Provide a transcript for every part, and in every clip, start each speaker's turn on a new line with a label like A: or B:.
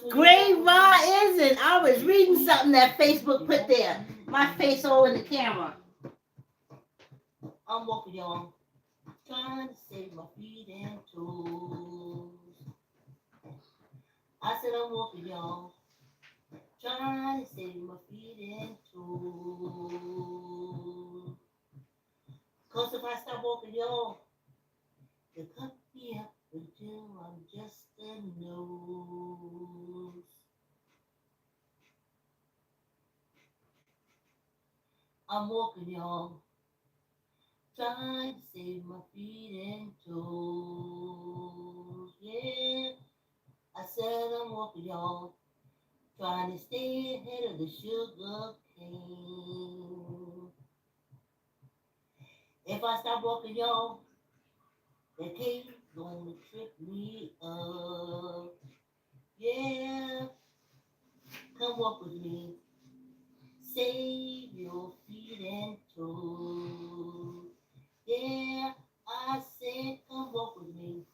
A: Great Raw isn't. I was reading something that Facebook put there. My face all in the camera. I'm walking, y'all. Trying to save my feet and toes. I said I'm walking, y'all. Trying to save my feet and toes. Cause if I stop walking, y'all, they cut me up until I'm just a nose. I'm walking, y'all. Trying to save my feet and toes. Yeah, I said I'm walking, y'all. Trying to stay ahead of the sugar cane. If I stop walking, y'all, the cane's gonna trip me up. Yeah, come walk with me. Save your feet and toes. Yeah, I said come walk with me.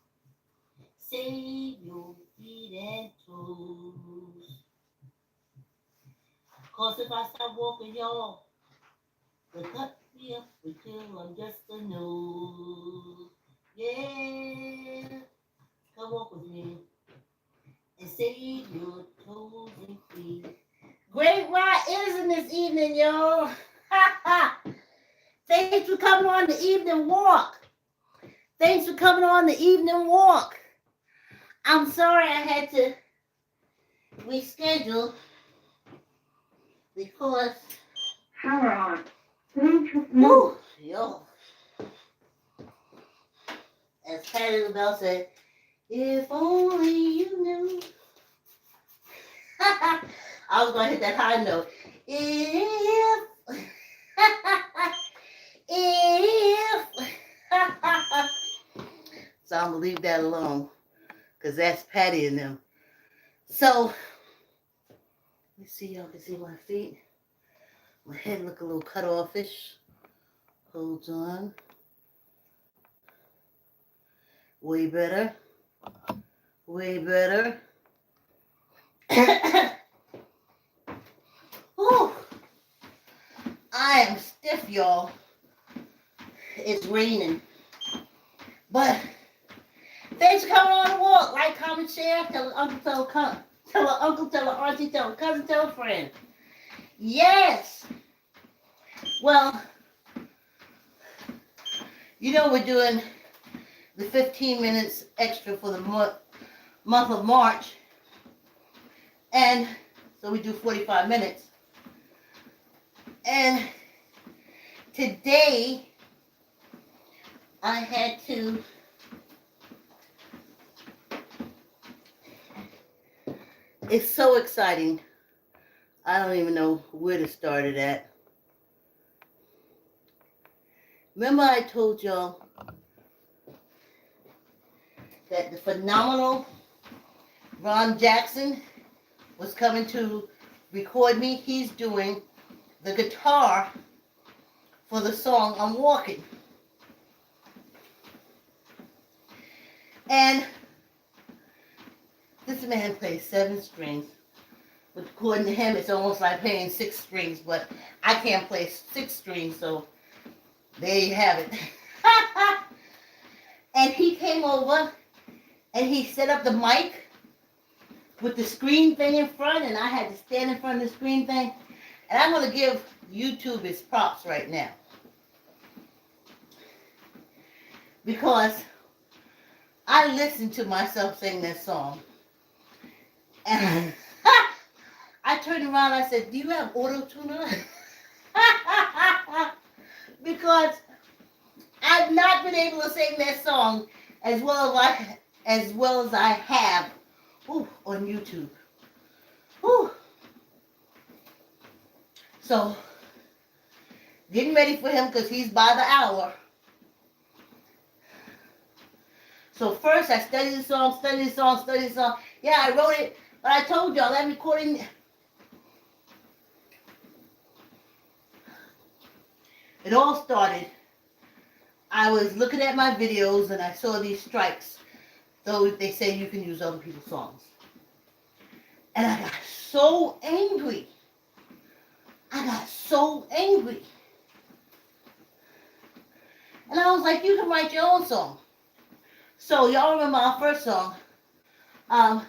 A: Save your feet and toes. Cause if I stop walking, y'all, they cut me up until I'm just a nose. Yeah, come walk with me and save your toes and feet. Great Rock is in this evening, y'all. Thanks for coming on the evening walk. Thanks for coming on the evening walk. I'm sorry I had to reschedule because
B: Power on.
A: woo, yo, as Patty LaBelle said, if only you knew. I was gonna hit that high note. If if so I'm gonna leave that alone because that's Patty and them. So let's see, y'all can see my feet. My head look a little cut offish. Hold on. Way better. Way better. Whew. I am stiff, y'all. It's raining. But thanks for coming on the walk. Like, comment, share. Tell an uncle, tell an uncle, tell an auntie, tell a cousin, tell a friend. Yes. Well, you know we're doing the 15 minutes extra for the month of March. And so we do 45 minutes. And today I had to it's so exciting. I don't even know where to start it at. Remember I told y'all that the phenomenal Ron Jackson was coming to record me. He's doing the guitar for the song I'm Walking. And this man plays 7 strings. But according to him, it's almost like playing 6 strings, but I can't play 6 strings, so there you have it. And he came over and he set up the mic with the screen thing in front, and I had to stand in front of the screen thing. And I'm going to give YouTube its props right now. Because I listened to myself sing that song. And I turned around and I said, do you have auto-tune on? Because I've not been able to sing that song as well as I have on YouTube. Whew. So, getting ready for him because he's by the hour. So first I studied the song. Yeah, I wrote it, but I told y'all that recording, it all started, I was looking at my videos and I saw these strikes. So they say you can use other people's songs. And I got so angry. I got so angry. And I was like, you can write your own song. So y'all remember our first song? Um,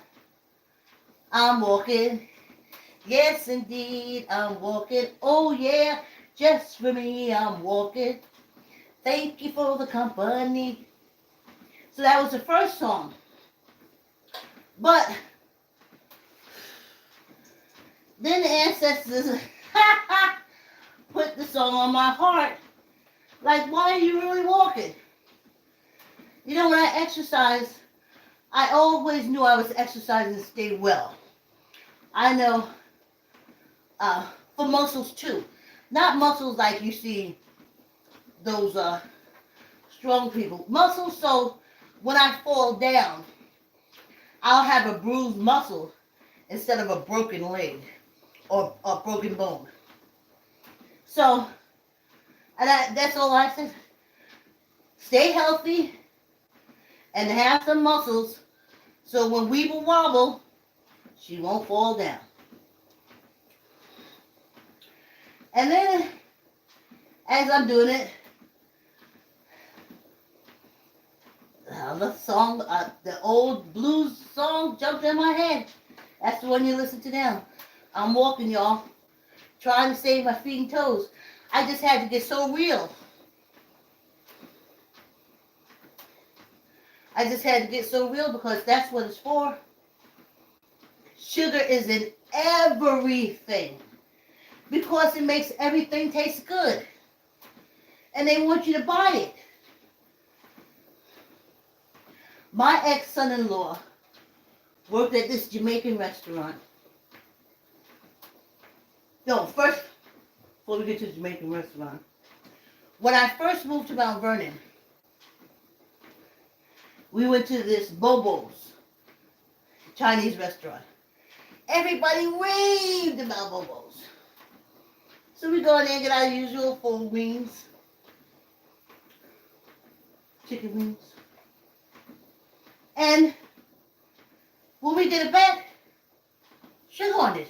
A: I'm walking. Yes, indeed, I'm walking. Oh, yeah, just for me, I'm walking. Thank you for the company. So that was the first song. But then the ancestors put the song on my heart. Like, why are you really walking? You know, when I exercise, I always knew I was exercising to stay well. I know for muscles too. Not muscles like you see those strong people. Muscles so when I fall down, I'll have a bruised muscle instead of a broken leg or a broken bone. So, and that's all I said. Stay healthy and have some muscles so when we will wobble, she won't fall down. And then, as I'm doing it, the song, the old blues song jumped in my head. That's the one you listen to now. I'm walking, y'all, trying to save my feet and toes. I just had to get so real. I just had to get so real because that's what it's for. Sugar is in everything because it makes everything taste good. And they want you to buy it. My ex-son-in-law worked at this Jamaican restaurant. No, first, before we get to the Jamaican restaurant, when I first moved to Mount Vernon, we went to this Bobo's Chinese restaurant. Everybody raved about Bobo's. So we go in there and get our usual full wings, chicken wings. And when we get it back, sugar on it.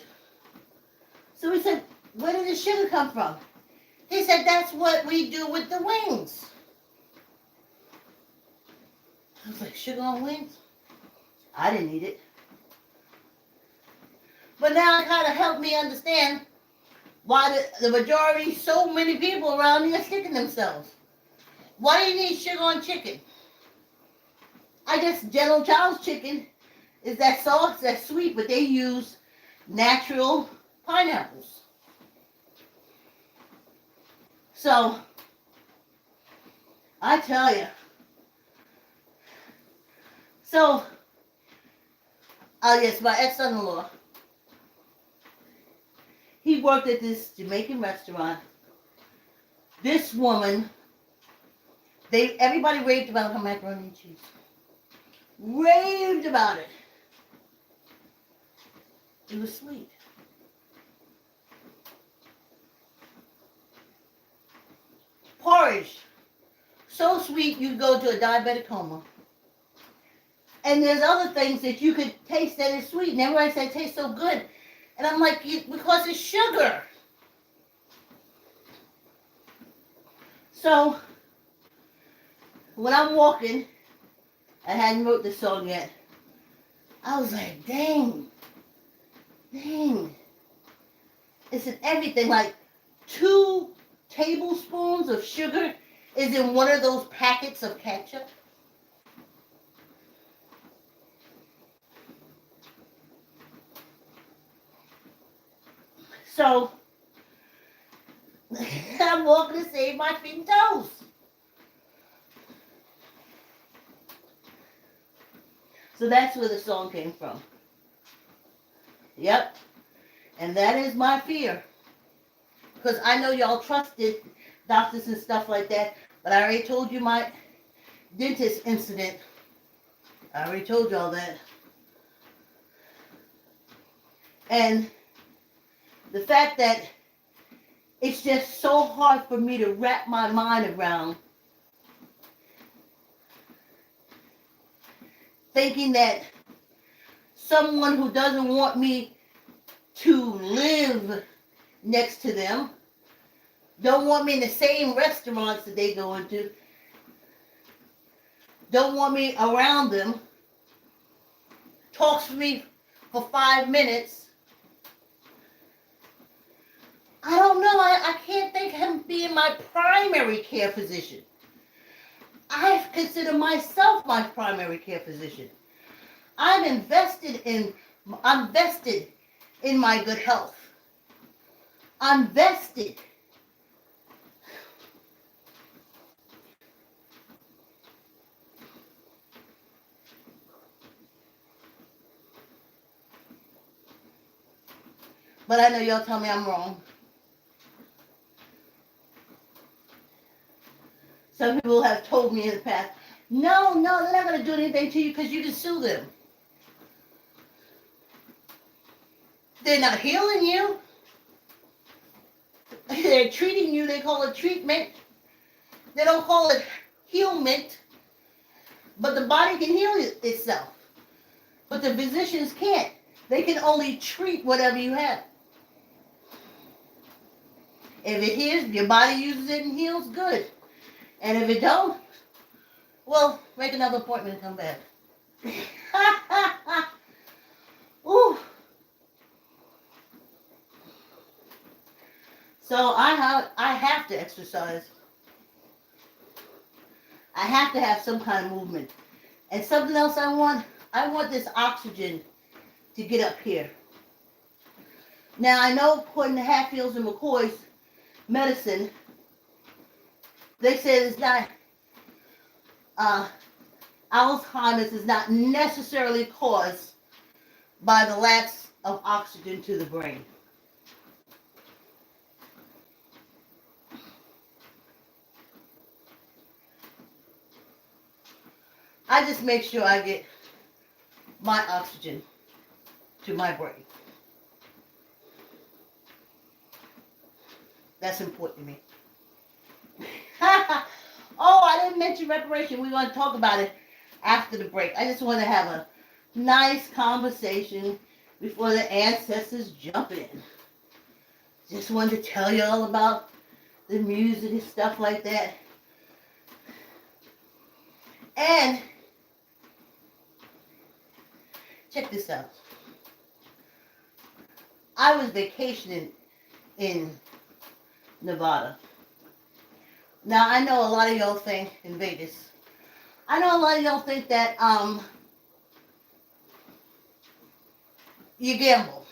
A: So we said, where did the sugar come from? He said, that's what we do with the wings. I was like, sugar on wings? I didn't eat it. But now it kind of helped me understand why the majority, so many people around here are sticking themselves. Why do you need sugar on chicken? I guess General Child's chicken is that sauce, that's sweet, but they use natural pineapples. So, I tell you. So, yes, my ex-son-in-law, he worked at this Jamaican restaurant. This woman, everybody raved about her macaroni and cheese. Raved about it. It was sweet. Porridge. So sweet you'd go to a diabetic coma. And there's other things that you could taste that is sweet. And everybody said it tastes so good. And I'm like, because it's sugar. So, when I'm walking, I hadn't wrote the song yet. I was like, dang. It's in everything. Like 2 tablespoons of sugar is in one of those packets of ketchup. So, I'm walking to save my feet and toes. So that's where the song came from. Yep. And that is my fear. Because I know y'all trusted doctors and stuff like that. But I already told you my dentist incident. I already told y'all that. And the fact that it's just so hard for me to wrap my mind around thinking that someone who doesn't want me to live next to them, don't want me in the same restaurants that they go into, don't want me around them, talks to me for 5 minutes. I don't know. I can't think of him being my primary care physician. I consider myself my primary care physician. I'm vested in my good health. I'm vested. But I know y'all tell me I'm wrong. Some people have told me in the past, no, they're not going to do anything to you because you can sue them. They're not healing you. They're treating you. They call it treatment. They don't call it healment. But the body can heal itself. But the physicians can't. They can only treat whatever you have. If it heals, your body uses it and heals, good. And if it don't, well, make another appointment and come back. Ooh. So I have to exercise. I have to have some kind of movement. And something else I want this oxygen to get up here. Now I know according to Hatfield's and McCoy's medicine, they say it's not, Alzheimer's is not necessarily caused by the lack of oxygen to the brain. I just make sure I get my oxygen to my brain. That's important to me. Oh, I didn't mention reparation. We're going to talk about it after the break. I just want to have a nice conversation before the ancestors jump in. Just wanted to tell you all about the music and stuff like that. And check this out. I was vacationing in Nevada. Now, I know a lot of y'all think in Vegas. I know a lot of y'all think that you gamble.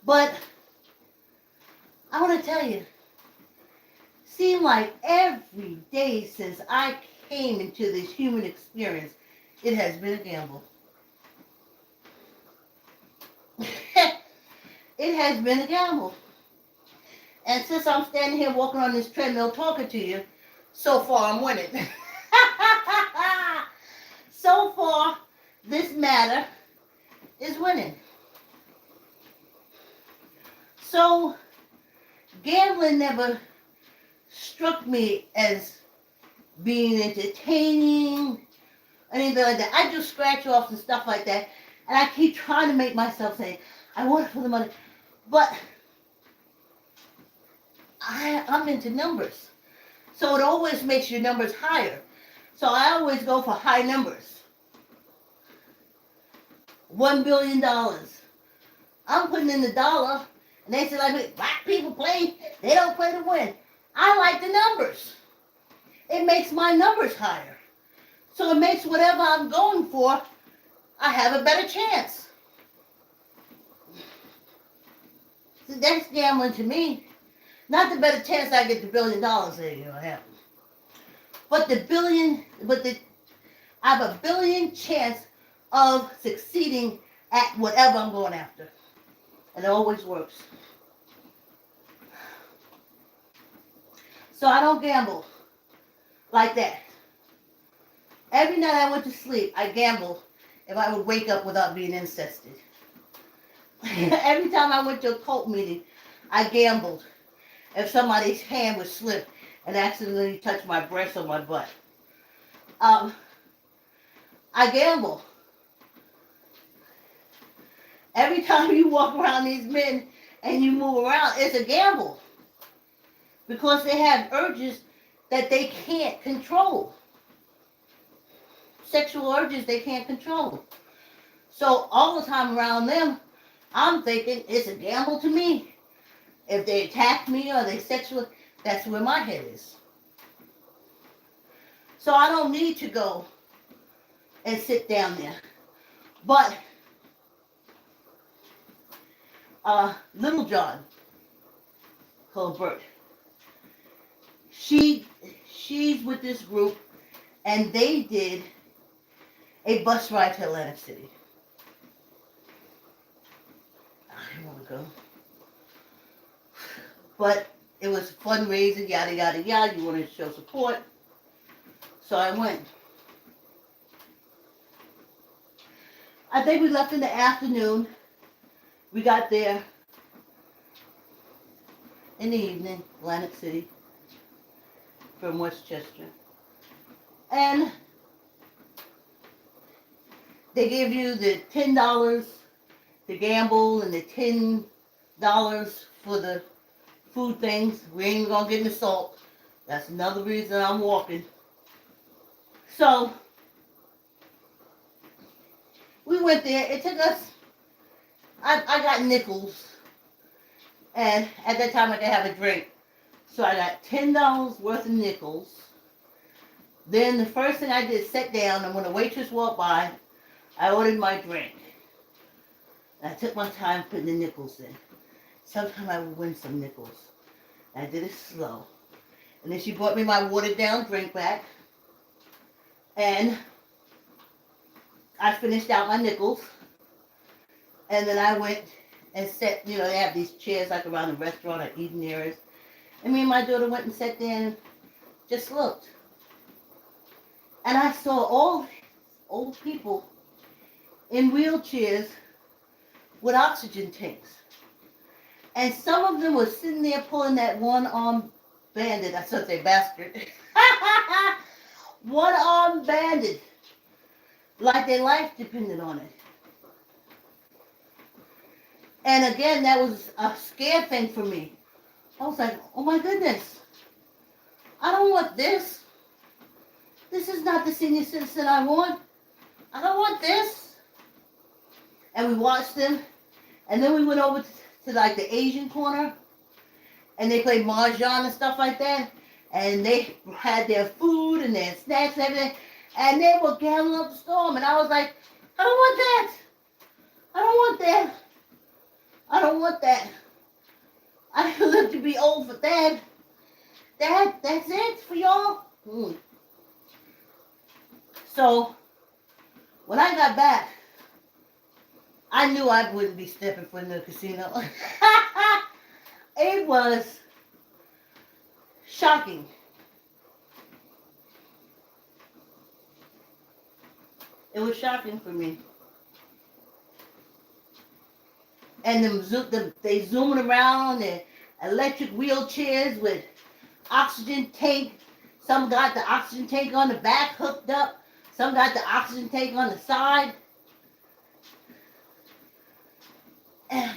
A: But I want to tell you, seemed like every day since I came into this human experience, it has been a gamble. It has been a gamble. And since I'm standing here walking on this treadmill talking to you, so far I'm winning. So far, this matter is winning. So, gambling never struck me as being entertaining, anything like that. I do scratch offs and stuff like that, and I keep trying to make myself say, I want it for the money. But I'm into numbers. So it always makes your numbers higher. So I always go for high numbers. $1 billion. I'm putting in the dollar, and they say, like, black people play, they don't play to win. I like the numbers. It makes my numbers higher. So it makes whatever I'm going for, I have a better chance. So that's gambling to me. Not the better chance I get the $1 billion that ain't gonna happen. But I have a billion chance of succeeding at whatever I'm going after. And it always works. So I don't gamble like that. Every night I went to sleep, I gambled if I would wake up without being incested. Every time I went to a cult meeting, I gambled if somebody's hand would slip and accidentally touch my breast or my butt. I gamble Every time you walk around these men and you move around, it's a gamble because they have urges that they can't control. Sexual urges they can't control. So all the time around them, I'm thinking it's a gamble to me. If they attack me or they sexual, that's where my head is. So I don't need to go and sit down there. But Little John, Colbert, she's with this group, and they did a bus ride to Atlantic City. I didn't want to go, but it was fundraising, yada yada yada. You wanted to show support, so I went. I think we left in the afternoon. We got there in the evening, Atlantic City, from Westchester. And they give you the $10 to gamble and the $10 for the food things. We ain't gonna get in the salt. That's another reason I'm walking. So we went there. It took us, I got nickels. And at that time I could have a drink. So I got $10 worth of nickels. Then the first thing I did, sat down, and when the waitress walked by, I ordered my drink. And I took my time putting the nickels in. Sometimes I would win some nickels. And I did it slow. And then she brought me my watered down drink back. And I finished out my nickels. And then I went and sat, they have these chairs like around the restaurant or eating areas. And me and my daughter went and sat there and just looked. And I saw all old people in wheelchairs with oxygen tanks. And some of them were sitting there pulling that one-armed bandit. I should say bastard. One-armed bandit. Like their life depended on it. And again, that was a scare thing for me. I was like, oh my goodness. I don't want this. This is not the senior citizen I want. I don't want this. And we watched them. And then we went over to like the Asian corner. And they played mahjong and stuff like that. And they had their food and their snacks and everything. And they were gathering up the storm. And I was like, I don't want that. I don't want that. I don't want that. I live to be old for that. That's it for y'all? So, when I got back, I knew I wouldn't be stepping foot in the casino. It was shocking. It was shocking for me. And they zooming around, their electric wheelchairs with oxygen tank. Some got the oxygen tank on the back hooked up. Some got the oxygen tank on the side. And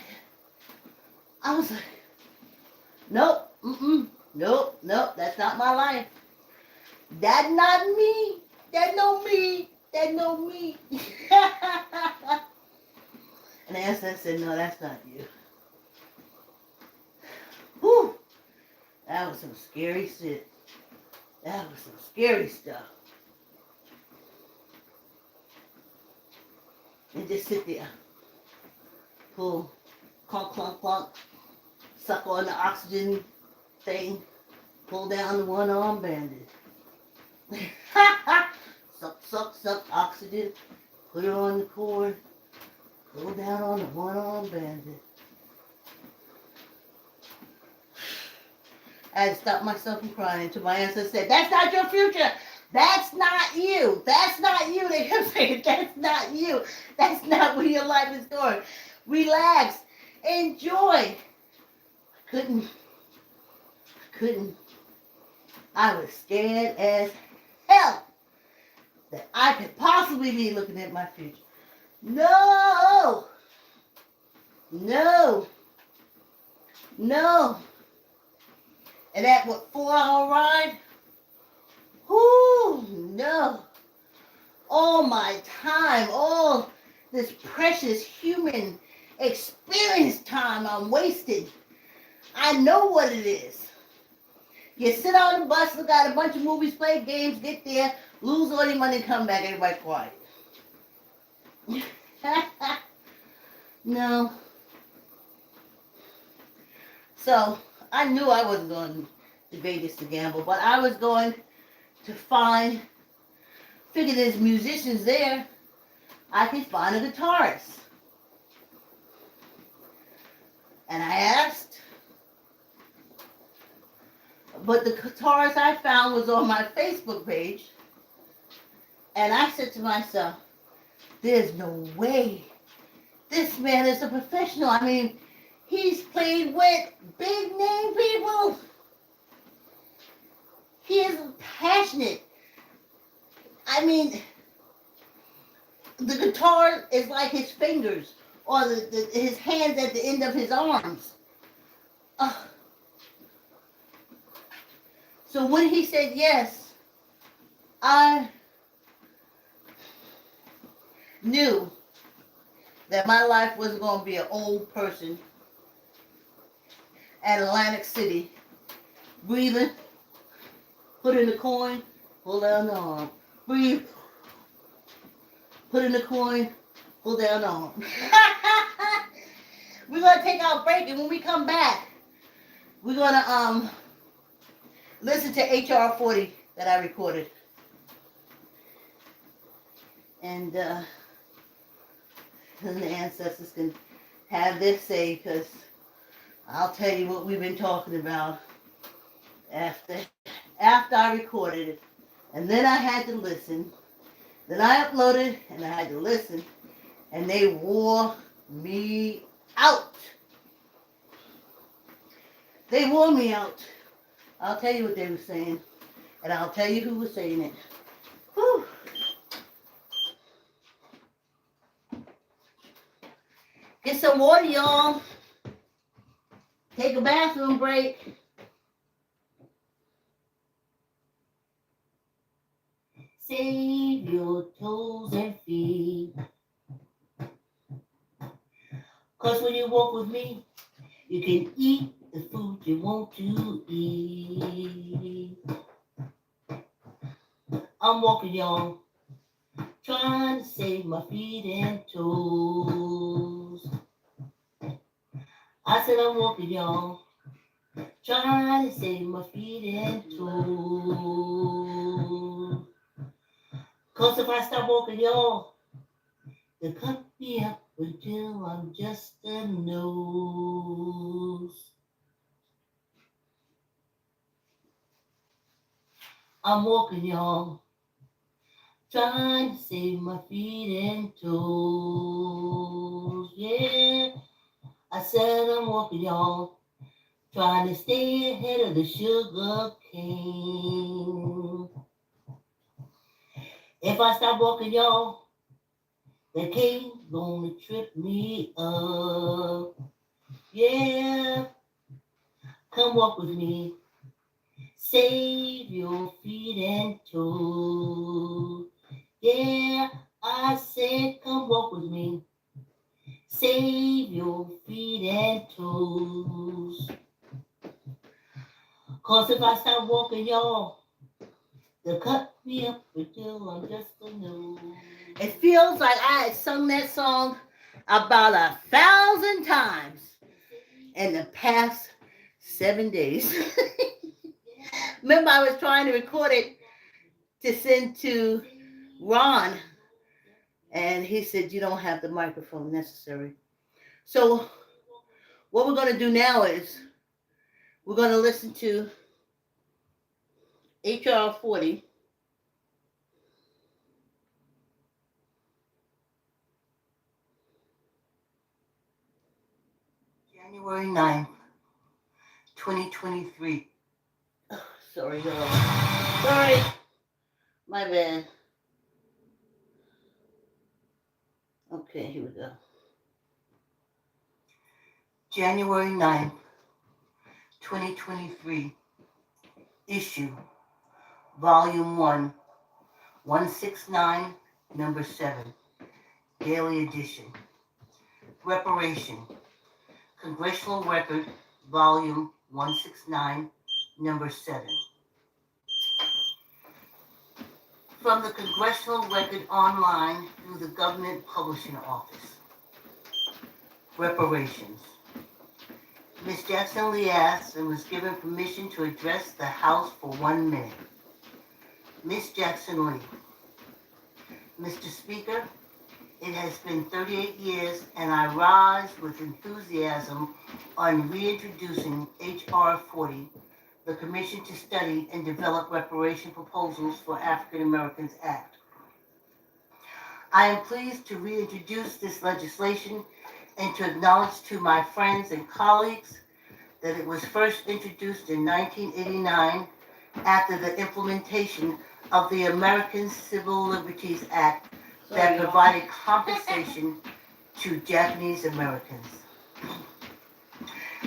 A: I was like, nope, nope, that's not my life. That's not me. That no me. That no me. And the ancestor said, no, that's not you. Whew. That was some scary shit. That was some scary stuff. And just sit there. Pull, clunk, clunk, clunk. Suck on the oxygen thing. Pull down the one-arm bandit. Suck, oxygen. Put it on the cord. Pull down on the one-arm bandit. I had to stop myself from crying until my ancestor said, that's not your future. That's not you. That's not you. They kept saying, that's not you. That's not where your life is going. Relax. Enjoy. I couldn't. I was scared as hell that I could possibly be looking at my future. No! No, no. And that what 4 hour ride? Whoo, no. All my time, all this precious human experience time I'm wasted. I know what it is. You sit on the bus, look at a bunch of movies, play games, get there, lose all your money, come back, everybody quiet. No. So I knew I wasn't going to Vegas to gamble, but I was going to figure there's musicians there. I could find a guitarist. And I asked, but the guitarist I found was on my Facebook page. And I said to myself, there's no way. This man is a professional. I mean, he's played with big name people. He is passionate. I mean, the guitar is like his fingers or his hands at the end of his arms. So when he said yes, I knew that my life wasn't going to be an old person at Atlantic City, breathing, put in the coin, pull down the arm, breathe, put in the coin, pull down the arm. We're going to take our break, and when we come back, we're going to listen to HR 40 that I recorded. And the ancestors can have their say, because I'll tell you what we've been talking about after I recorded it. And then I had to listen. Then I uploaded and I had to listen. And they wore me out. They wore me out. I'll tell you what they were saying. And I'll tell you who was saying it. Whew. Get some water, y'all. Take a bathroom break. Save your toes and feet. 'Cause when you walk with me, you can eat the food you want to eat. I'm walking, y'all, trying to save my feet and toes. I said I'm walking, y'all, trying to save my feet and toes. 'Cause if I stop walking, y'all, they cut me up until I'm just a nose. I'm walking, y'all, trying to save my feet and toes. Yeah, I said I'm walking, y'all, trying to stay ahead of the sugar cane. If I stop walking, y'all, the cane gonna trip me up. Yeah, come walk with me. Save your feet and toes. Yeah, I said come walk with me. Save your feet and toes. 'Cause if I stop walking, y'all, they'll cut me up until I'm just a nose. It feels like I had sung that song about 1,000 times in the past 7 days. Remember, I was trying to record it to send to Ron, and he said, you don't have the microphone necessary. So what we're going to do now is we're going to listen to HR 40. January 9th, 2023. Oh, sorry, y'all. Sorry. My bad. Okay, here we go. January 9th, 2023, issue, volume 1, 169, number 7, daily edition. Reparation, Congressional Record, volume 169, number 7. From the Congressional Record online through the Government Publishing Office. Reparations. Ms. Jackson Lee asked and was given permission to address the House for 1 minute. Ms. Jackson Lee. Mr. Speaker, it has been 38 years and I rise with enthusiasm on reintroducing H.R. 40, the Commission to Study and Develop Reparation Proposals for African Americans Act. I am pleased to reintroduce this legislation and to acknowledge to my friends and colleagues that it was first introduced in 1989 after the implementation of the American Civil Liberties Act that provided compensation to Japanese Americans.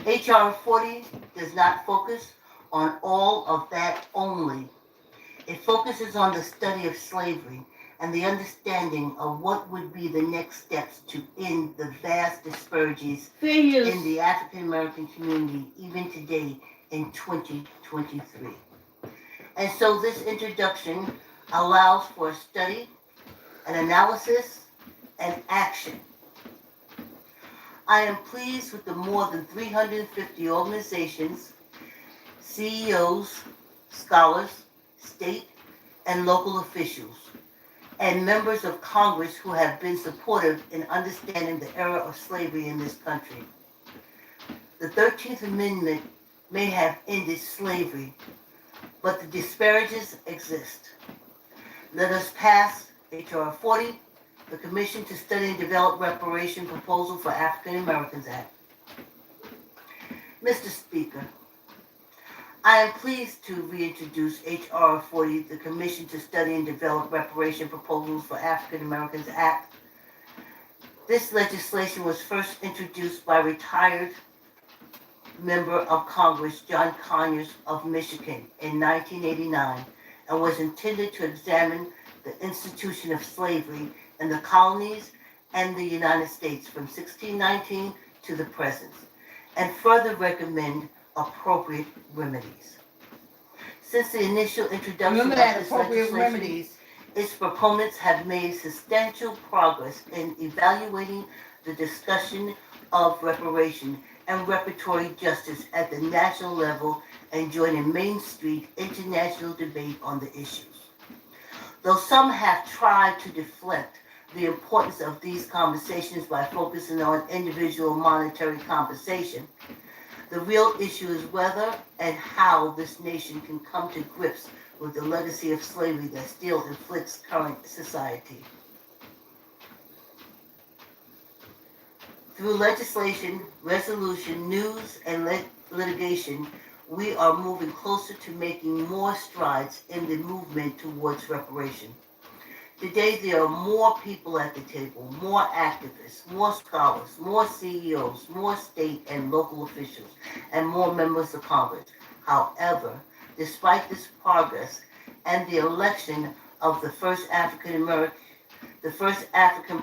A: H.R. 40 does not focus on all of that only. It focuses on the study of slavery and the understanding of what would be the next steps to end the vast disparities in the African American community even today in 2023. And so this introduction allows for a study, an analysis, and action. I am pleased with the more than 350 organizations, CEOs, scholars, state and local officials, and members of Congress who have been supportive in understanding the era of slavery in this country. The 13th Amendment may have ended slavery, but the disparities exist. Let us pass H.R. 40, the Commission to Study and Develop Reparation Proposal for African Americans Act. Mr. Speaker, I am pleased to reintroduce H.R. 40, the Commission to Study and Develop Reparation Proposals for African Americans Act. This legislation was first introduced by retired member of Congress John Conyers of Michigan in 1989 and was intended to examine the institution of slavery in the colonies and the United States from 1619 to the present, and further recommend appropriate remedies. Since the initial introduction of this legislation, its proponents have made substantial progress in evaluating the discussion of reparation and reparatory justice at the national level and joining Main Street international debate on the issues. Though some have tried to deflect the importance of these conversations by focusing on individual monetary compensation, the real issue is whether and how this nation can come to grips with the legacy of slavery that still inflicts current society. Through legislation, resolution, news, and litigation, we are moving closer to making more strides in the movement towards reparation. Today, there are more people at the table, more activists, more scholars, more CEOs, more state and local officials, and more members of Congress. However, despite this progress and the election of the first African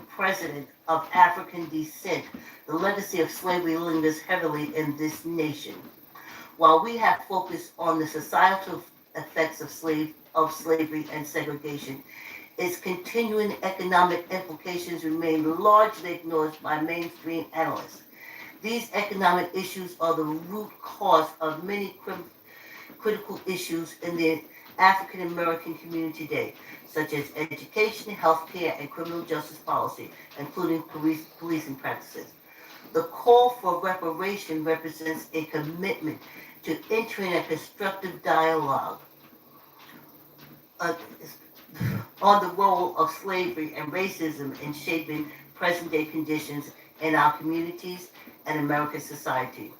A: president of African descent, the legacy of slavery lingers heavily in this nation. While we have focused on the societal effects of slavery and segregation, its continuing economic implications remain largely ignored by mainstream analysts. These economic issues are the root cause of many critical issues in the African American community today, such as education, healthcare, and criminal justice policy, including policing practices. The call for reparation represents a commitment to entering a constructive dialogue on the role of slavery and racism in shaping present-day conditions in our communities and American society.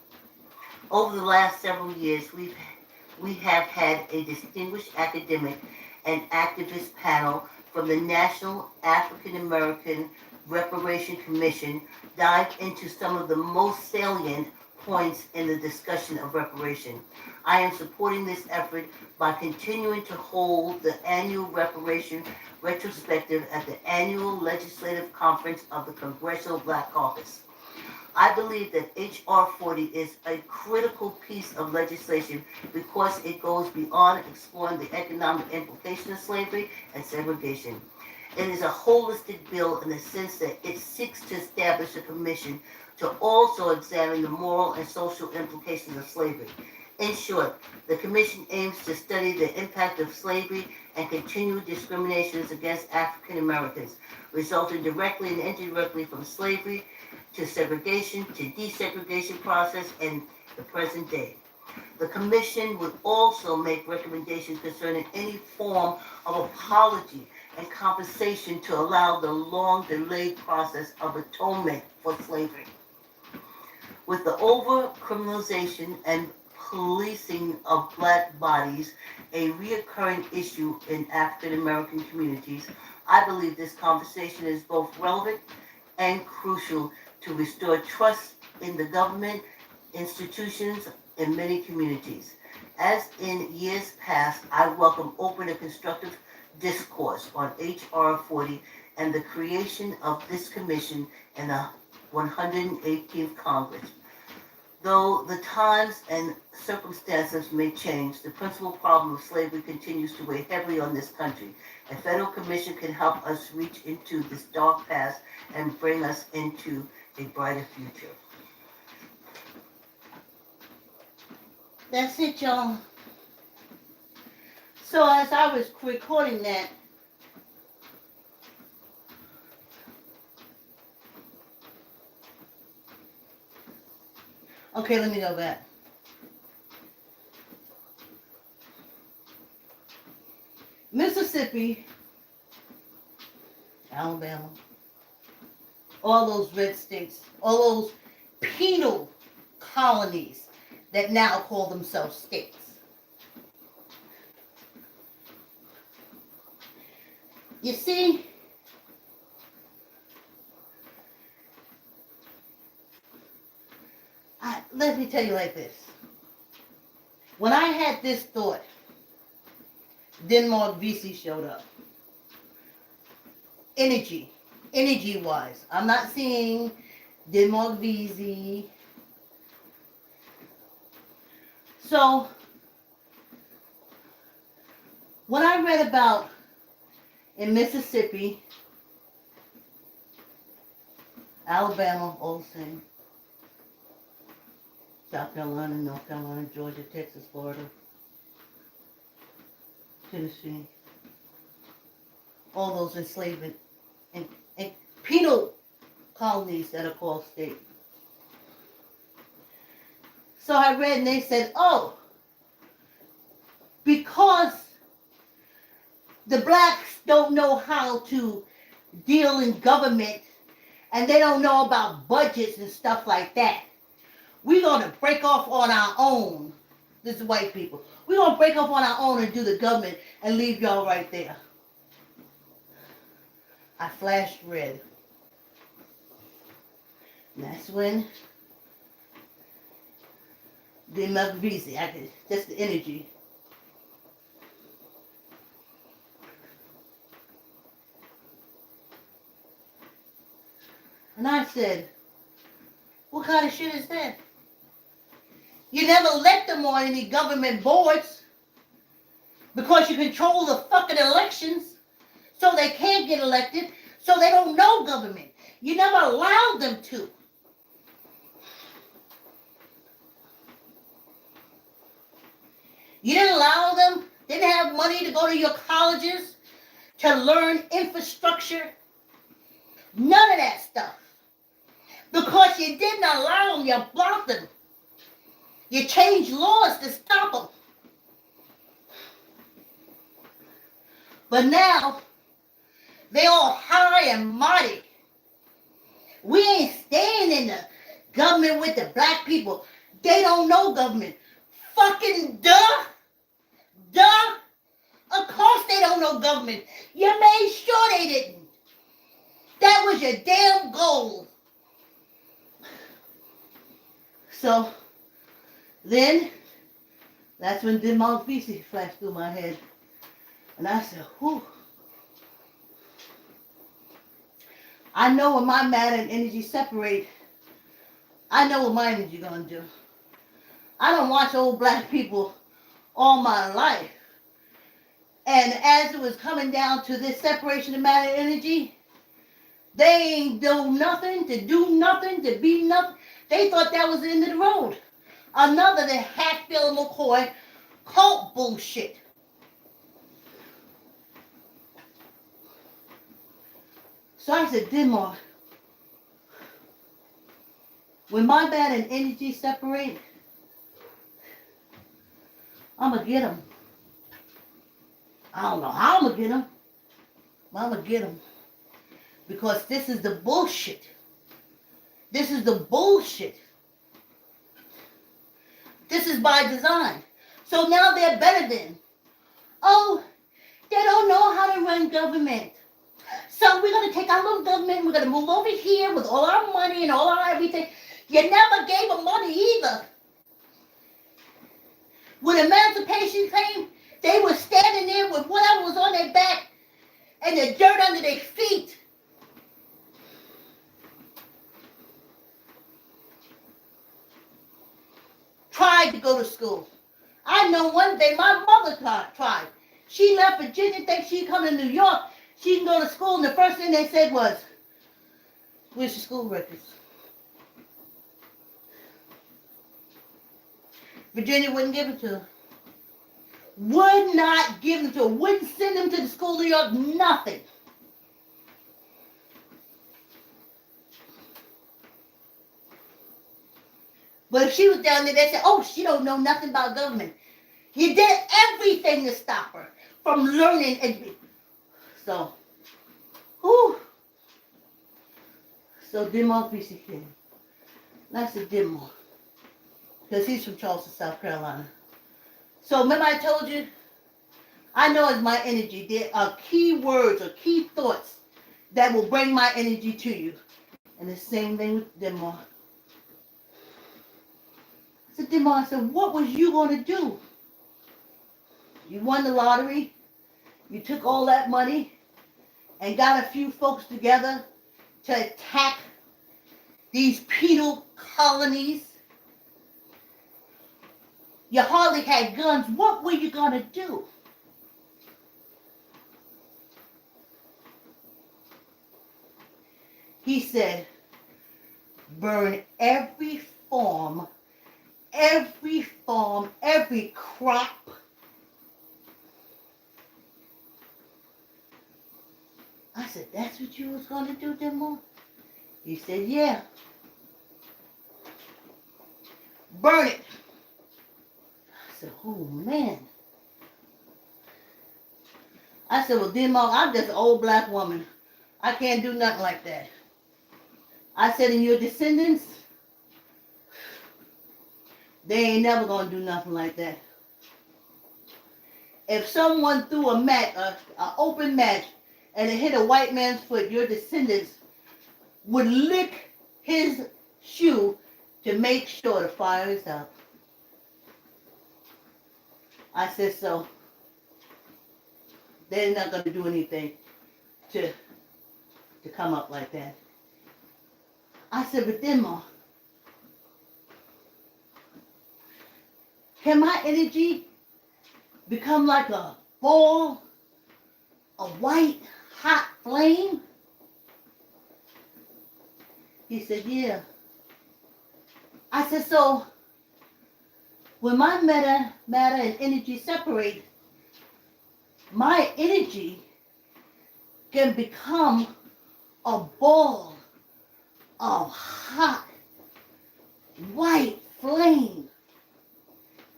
A: Over the last several years, we have had a distinguished academic and activist panel from the National African American Reparation Commission dive into some of the most salient points in the discussion of reparation. I am supporting this effort by continuing to hold the annual reparation retrospective at the annual legislative conference of the Congressional Black Caucus. I believe that H.R. 40 is a critical piece of legislation because it goes beyond exploring the economic implications of slavery and segregation. It is a holistic bill in the sense that it seeks to establish a commission to also examine the moral and social implications of slavery. In short, the commission aims to study the impact of slavery and continued discriminations against African Americans, resulting directly and indirectly from slavery to segregation to desegregation process and the present day. The commission would also make recommendations concerning any form of apology and compensation to allow the long-delayed process of atonement for slavery. With the over-criminalization and policing of black bodies a reoccurring issue in African American communities, I believe this conversation is both relevant and crucial to restore trust in the government institutions in many communities. As in years past, I welcome open and constructive discourse on H.R. 40 and the creation of this commission in the 118th Congress. Though the times and circumstances may change, the principal problem of slavery continues to weigh heavily on this country. A federal commission can help us reach into this dark past and bring us into a brighter future. That's it, y'all. So as I was recording that, okay, let me go back. Mississippi, Alabama, all those red states, all those penal colonies that now call themselves states. You see, let me tell you like this. When I had this thought, Denmark Vesey showed up. Energy-wise. I'm not seeing Denmark Vesey. So, when I read about in Mississippi, Alabama, all the same, South Carolina, North Carolina, Georgia, Texas, Florida, Tennessee, all those enslavement and penal colonies that are called states. So I read and they said, oh, because the blacks don't know how to deal in government and they don't know about budgets and stuff like that, we're going to break off on our own. This is white people. We're going to break off on our own and do the government and leave y'all right there. I flashed red. And that's when the Mugvisi, just the energy. And I said, what kind of shit is that? You never let them on any government boards because you control the fucking elections so they can't get elected, so they don't know government. You never allowed them to. You didn't allow them, didn't have money to go to your colleges to learn infrastructure. None of that stuff. Because you didn't allow them, you blocked them. You changed laws to stop them. But now, they all high and mighty. We ain't staying in the government with the black people. They don't know government. Fucking duh. Of course they don't know government. You made sure they didn't. That was your damn goal. So then that's when Vicki flashed through my head. And I said, whew. I know when my matter and energy separate, I know what my energy gonna do. I don't watch old black people all my life. And as it was coming down to this separation of matter and energy, they ain't do nothing, to do nothing, to be nothing. They thought that was the end of the road. Another the Hatfield McCoy cult bullshit. So I said, Denmark, when my matter and energy separate, I'm going to get them. I don't know how I'm going to get them, but I'm going to get them. Because this is the bullshit. This is the bullshit. This is by design. So now they're better than. Oh, they don't know how to run government. So we're going to take our little government, we're going to move over here with all our money and all our everything. You never gave them money either. When emancipation came, they were standing there with whatever was on their back and the dirt under their feet. Tried to go to school. I know one day my mother tried. She left Virginia, think she'd come to New York. She can go to school, and the first thing they said was, where's your school records? Virginia wouldn't give it to her. Would not give them to her. Wouldn't send them to the school of New York, nothing. But if she was down there, they said, oh, she don't know nothing about government. You did everything to stop her from learning. So, whew. So Denmark Vicki came. And I said, Denmark. Because he's from Charleston, South Carolina. So remember I told you, I know it's my energy. There are key words or key thoughts that will bring my energy to you. And the same thing with Denmark. I said, Denmark, I said, what was you going to do? You won the lottery. You took all that money and got a few folks together to attack these penal colonies. You hardly had guns. What were you going to do? He said, burn every farm, every crop. I said, that's what you was going to do, Demo? He said, yeah. Burn it. I said, oh, man. I said, well, Demo, I'm just an old black woman. I can't do nothing like that. I said, and your descendants, they ain't never going to do nothing like that. If someone threw a match, an open match, and it hit a white man's foot, your descendants would lick his shoe to make sure the fire is out. I said, so they're not going to do anything to come up like that. I said, but then, Ma, can my energy become like a ball, a white, hot flame? He said, yeah. I said, so when my matter and energy separate, my energy can become a ball of hot, white flame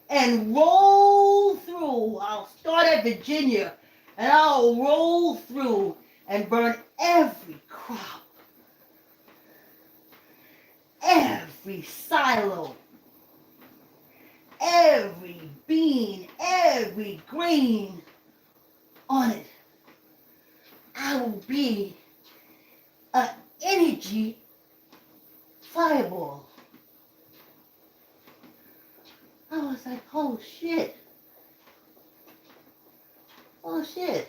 A: and roll through. I'll start at Virginia and I'll roll through and burn every crop, every silo, every bean, every grain on it. I will be fireball. I was like, oh shit. Oh shit.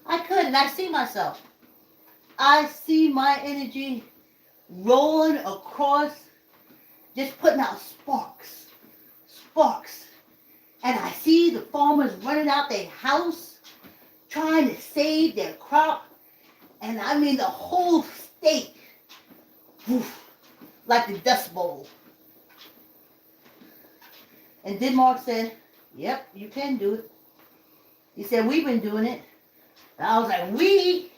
A: I couldn't. I see myself. I see my energy rolling across, just putting out sparks. Sparks. And I see the farmers running out their house, trying to save their crop. And I mean the whole state, woof, like the Dust Bowl. And Denmark said, yep, you can do it. He said, we've been doing it. And I was like, we?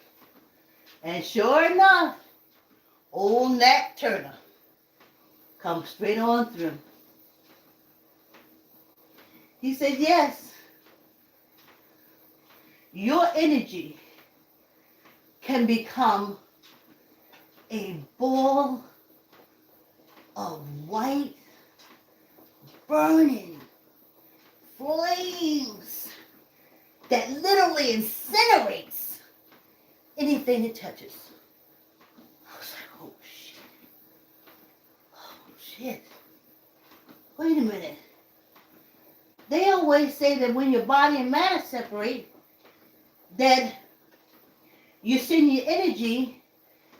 A: And sure enough, old Nat Turner comes straight on through. He said, yes, your energy can become a ball of white, burning flames that literally incinerates anything it touches. I was like, oh shit. Oh shit. Wait a minute. They always say that when your body and matter separate, that you send your energy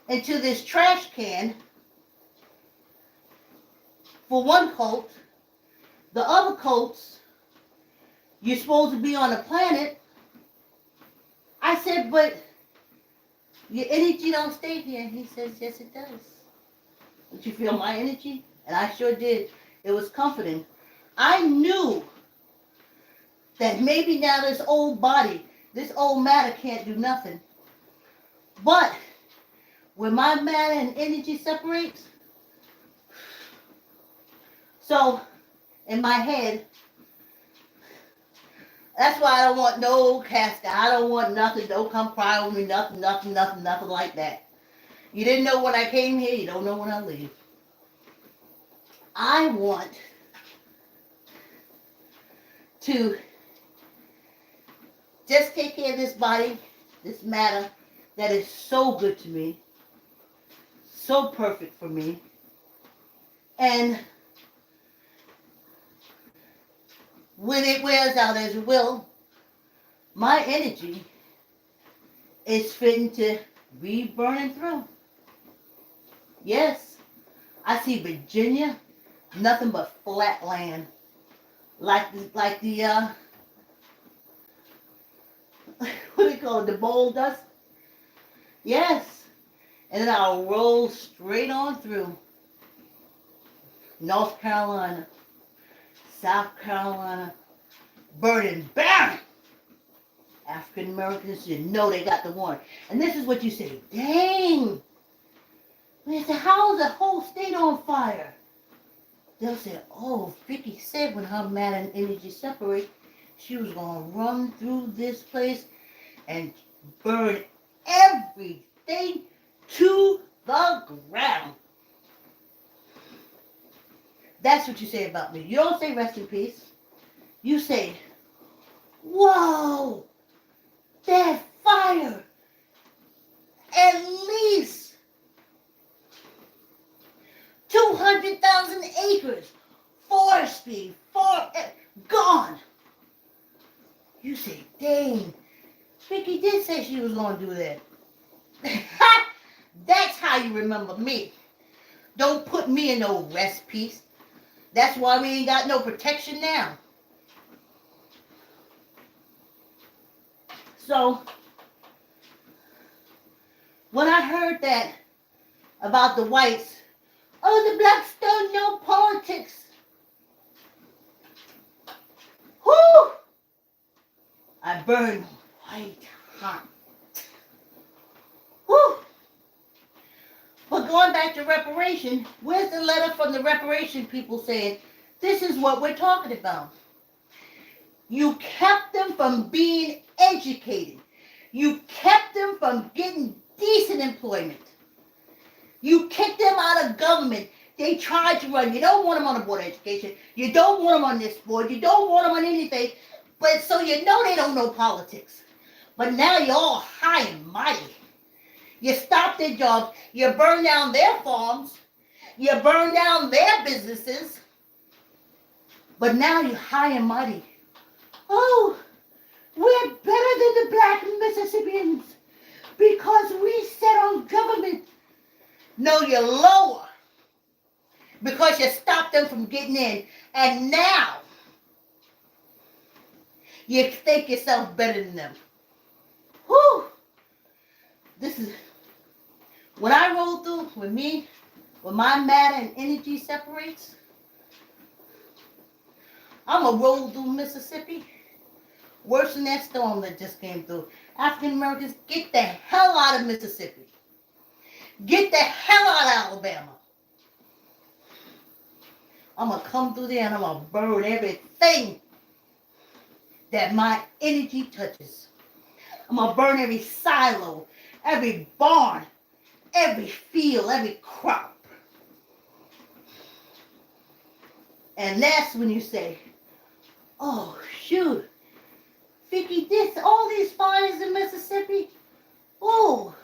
A: into this trash can for one cult. The other cults, you're supposed to be on a planet. I said, but your energy don't stay here. He says, yes, it does. Did you feel my energy? And I sure did. It was comforting. I knew that maybe now this old body, this old matter can't do nothing. But when my matter and energy separates, so in my head, that's why I don't want no casket. I don't want nothing. Don't come cry with me. Nothing like that. You didn't know when I came here. You don't know when I leave. I want to just take care of this body, this matter that is so good to me, so perfect for me. And when it wears out as it will, my energy is fitting to be burning through. Yes, I see Virginia, nothing but flat land. Like the what do you call it, the bowl dust? Yes. And then I'll roll straight on through North Carolina, South Carolina, burning barren. African Americans, you know they got the warrant. And this is what you say, dang. Man, so how is the whole state on fire? They'll say, oh, Vicki said when her matter and energy separate, she was going to run through this place and burn everything to the ground. That's what you say about me. You don't say rest in peace. You say, whoa, that fire, at least 200,000 acres, forestry, gone. You say, dang, Vicki did say she was going to do that. That's how you remember me. Don't put me in no rest peace. That's why we ain't got no protection now. So, when I heard that about the whites, oh, the blacks don't know politics. Whoo! I burned white hot. Whoo! But going back to reparation, where's the letter from the reparation people saying, this is what we're talking about? You kept them from being educated. You kept them from getting decent employment. You kicked them out of government. They tried to run. You don't want them on the board of education. You don't want them on this board. You don't want them on anything. But so you know they don't know politics. But now you're all high and mighty. You stop their jobs. You burn down their farms. You burn down their businesses. But now you're high and mighty. Oh, we're better than the black Mississippians because we sit on government. No, you're lower because you stopped them from getting in. And now you think yourself better than them. Whew. This is, when I roll through, when my matter and energy separates, I'm going to roll through Mississippi worse than that storm that just came through. African Americans, get the hell out of Mississippi. Get the hell out of Alabama. I'm going to come through there and I'm going to burn everything that my energy touches. I'm going to burn every silo, every barn, every field, every crop. And that's when you say, oh, shoot, Vicki, all these fires in Mississippi, oh,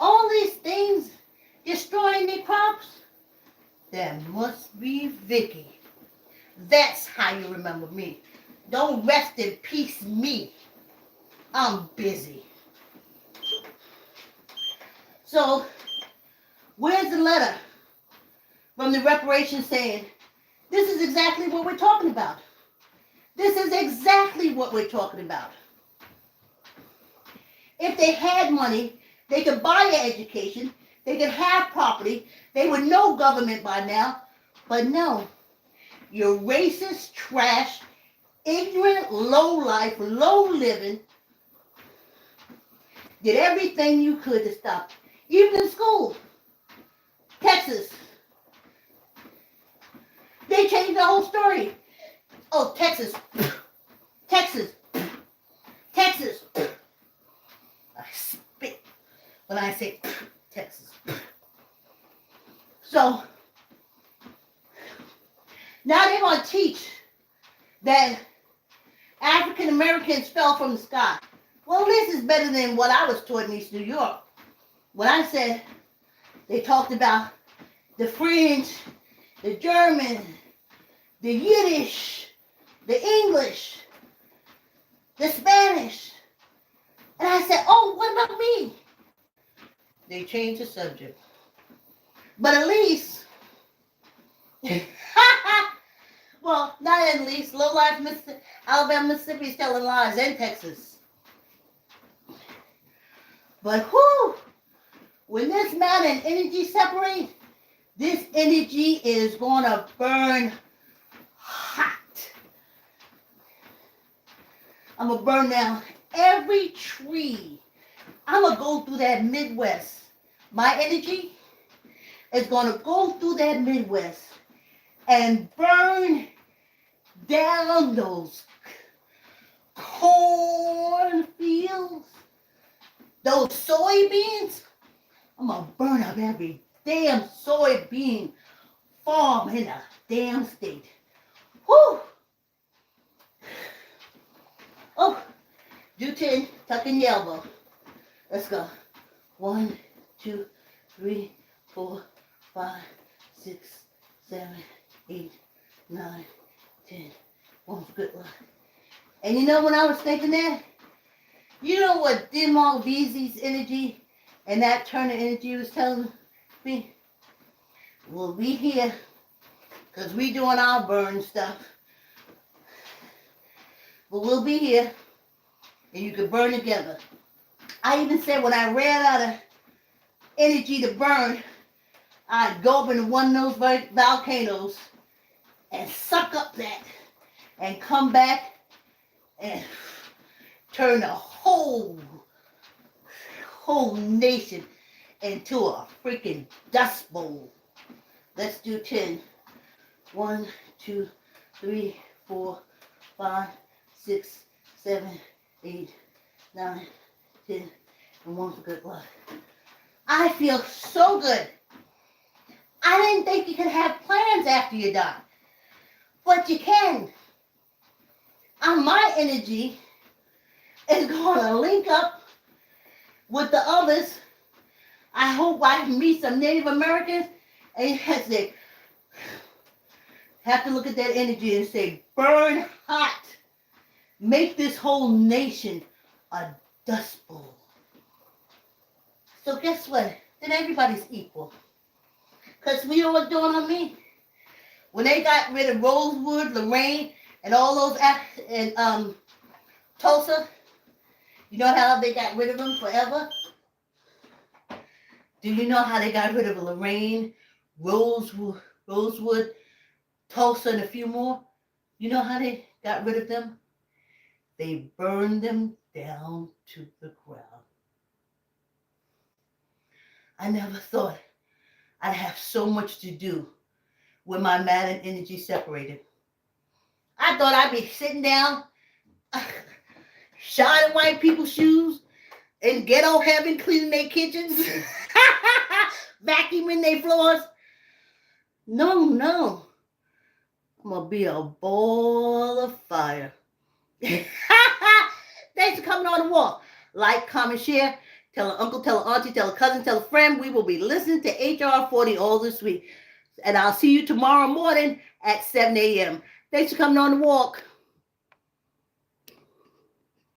A: all these things destroying their crops, that must be Vicki. That's how you remember me. Don't rest in peace me. I'm busy. So, where's the letter from the reparations saying, this is exactly what we're talking about. This is exactly what we're talking about. If they had money, they could buy an education, they could have property, they would know government by now. But no, you're racist, trash, ignorant, low life, low living, did everything you could to stop. Even in school, Texas, they changed the whole story. Oh, Texas, Texas, Texas. I spit when I say Texas. So, now they're going to teach that African Americans fell from the sky. Well, this is better than what I was taught in East New York. When I said they talked about the French, the German, the Yiddish, the English, the Spanish. And I said, oh, what about me? They changed the subject. But at least, well, not at least, low-life Alabama, Mississippi is telling lies, and Texas. But whoo, when this matter and energy separate, this energy is going to burn hot. I'm going to burn down every tree. I'm going to go through that Midwest. My energy is going to go through that Midwest and burn down those cornfields, those soybeans. I'm going to burn up every damn soybean farm in the damn state. Whew. Oh, do 10, tuck in your elbow. Let's go. 1, 2, 3, 4, 5, 6, 7, 8, 9, 10. One for good luck. And you know when I was thinking that? You know what Dimar Beasley's energy and that Turner energy was telling me? We'll be here because we doing our burn stuff. But we'll be here and you can burn together. I even said when I ran out of energy to burn, I'd go up into one of those volcanoes and suck up that and come back and turn the whole nation into a freaking dust bowl. Let's do 10. 1, 2, 3, 4, 5, 6, 7, 8, 9, 10, and 1 for good luck. I feel so good. I didn't think you could have plans after you die, but you can. My energy is going to link up with the others I hope I meet some Native Americans and have to look at that energy and say, burn hot. Make this whole nation a dust bowl. So guess what? Then everybody's equal. Because we know what's doing on me. When they got rid of Rosewood, Lorraine, and all those and Tulsa, you know how they got rid of them forever? Do you know how they got rid of Lorraine, Rosewood, Tulsa, and a few more? You know how they got rid of them? They burned them down to the ground. I never thought I'd have so much to do when my matter and energy separated. I thought I'd be sitting down, shining white people's shoes, in ghetto heaven, cleaning their kitchens, vacuuming their floors. No. I'm going to be a ball of fire. Thanks for coming on the walk. Like, comment, share. Tell an uncle, tell an auntie, tell a cousin, tell a friend. We will be listening to HR 40 all this week. And I'll see you tomorrow morning at 7 a.m. Thanks for coming on the walk.